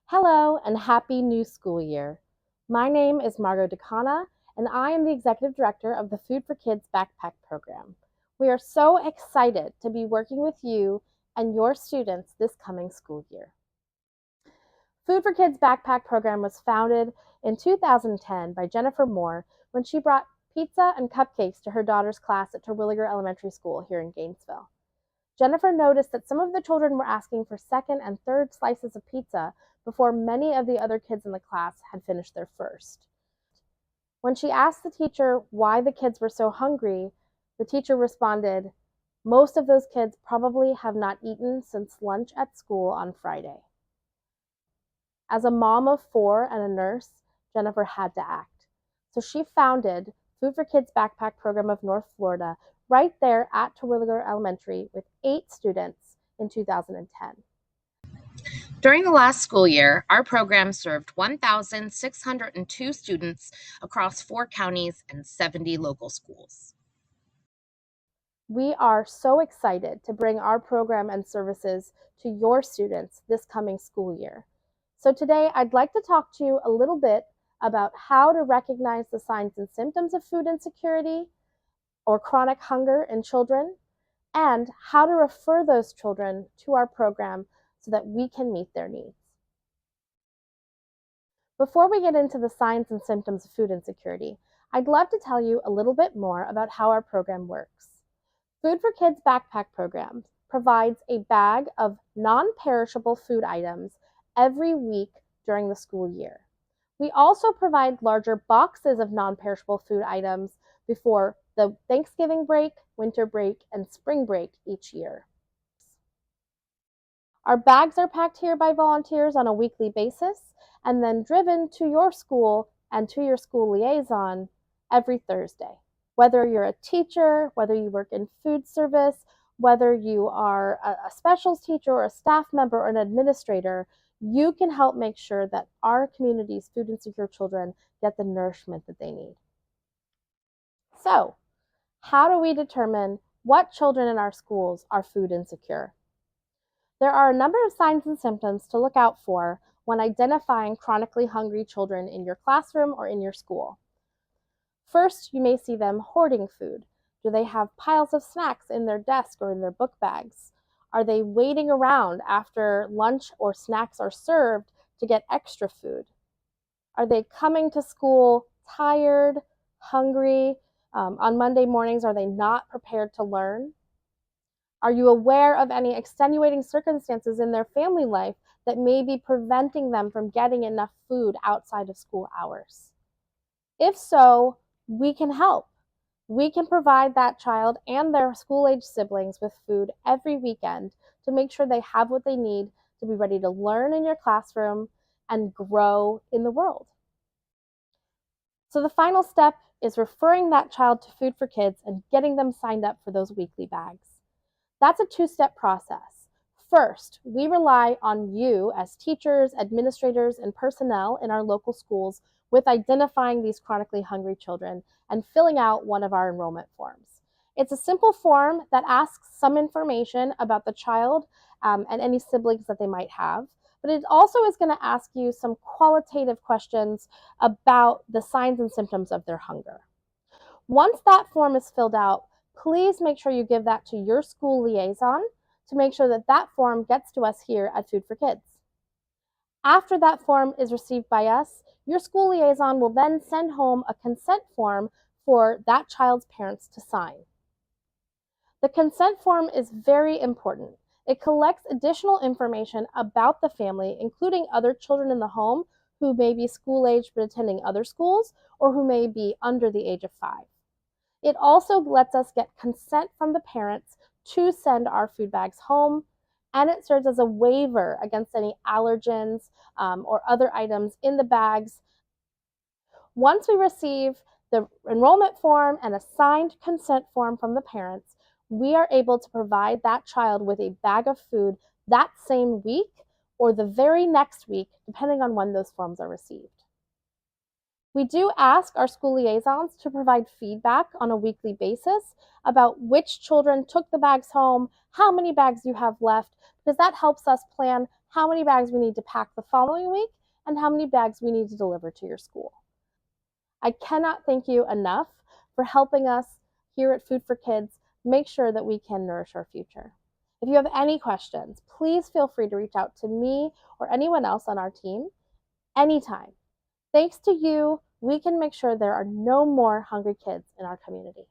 Hello and happy new school year. My name is Margot DeCana, and I am the Executive Director of the Food4Kids Backpack Program. We are so excited to be working with you and your students this coming school year. Food4Kids Backpack Program was founded in 2010 by Jennifer Moore when she brought pizza and cupcakes to her daughter's class at Terwilliger Elementary School here in Gainesville. Jennifer noticed that some of the children were asking for second and third slices of pizza before many of the other kids in the class had finished their first. When she asked the teacher why the kids were so hungry, the teacher responded, "Most of those kids probably have not eaten since lunch at school on Friday." As a mom of 4 and a nurse, Jennifer had to act. So she founded Food4Kids Backpack Program of North Florida right there at Terwilliger Elementary with 8 students in 2010. During the last school year, our program served 1,602 students across 4 counties and 70 local schools. We are so excited to bring our program and services to your students this coming school year. So today I'd like to talk to you a little bit about how to recognize the signs and symptoms of food insecurity or chronic hunger in children, and how to refer those children to our program so that we can meet their needs. Before we get into the signs and symptoms of food insecurity, I'd love to tell you a little bit more about how our program works. Food4Kids Backpack Program provides a bag of non-perishable food items every week during the school year. We also provide larger boxes of non-perishable food items before the Thanksgiving break, winter break, and spring break each year. Our bags are packed here by volunteers on a weekly basis and then driven to your school and to your school liaison every Thursday. Whether you're a teacher, whether you work in food service, whether you are a specials teacher or a staff member or an administrator, you can help make sure that our community's food insecure children get the nourishment that they need. So, how do we determine what children in our schools are food insecure? There are a number of signs and symptoms to look out for when identifying chronically hungry children in your classroom or in your school. First, you may see them hoarding food. Do they have piles of snacks in their desk or in their book bags? Are they waiting around after lunch or snacks are served to get extra food? Are they coming to school tired, hungry? On Monday mornings, are they not prepared to learn? Are you aware of any extenuating circumstances in their family life that may be preventing them from getting enough food outside of school hours? If so, we can help. We can provide that child and their school-age siblings with food every weekend to make sure they have what they need to be ready to learn in your classroom and grow in the world. So the final step is referring that child to Food4Kids and getting them signed up for those weekly bags. That's a 2-step process. First, we rely on you as teachers, administrators, and personnel in our local schools with identifying these chronically hungry children and filling out one of our enrollment forms. It's a simple form that asks some information about the child and any siblings that they might have, but it also is going to ask you some qualitative questions about the signs and symptoms of their hunger. Once that form is filled out, please make sure you give that to your school liaison to make sure that that form gets to us here at Food4Kids. After that form is received by us, your school liaison will then send home a consent form for that child's parents to sign. The consent form is very important. It collects additional information about the family, including other children in the home who may be school-aged but attending other schools or who may be under the age of 5. It also lets us get consent from the parents to send our food bags home, and it serves as a waiver against any allergens or other items in the bags. Once we receive the enrollment form and a signed consent form from the parents, we are able to provide that child with a bag of food that same week or the very next week, depending on when those forms are received. We do ask our school liaisons to provide feedback on a weekly basis about which children took the bags home, how many bags you have left, because that helps us plan how many bags we need to pack the following week, and how many bags we need to deliver to your school. I cannot thank you enough for helping us here at Food for Kids make sure that we can nourish our future. If you have any questions, please feel free to reach out to me or anyone else on our team anytime. Thanks to you, we can make sure there are no more hungry kids in our community.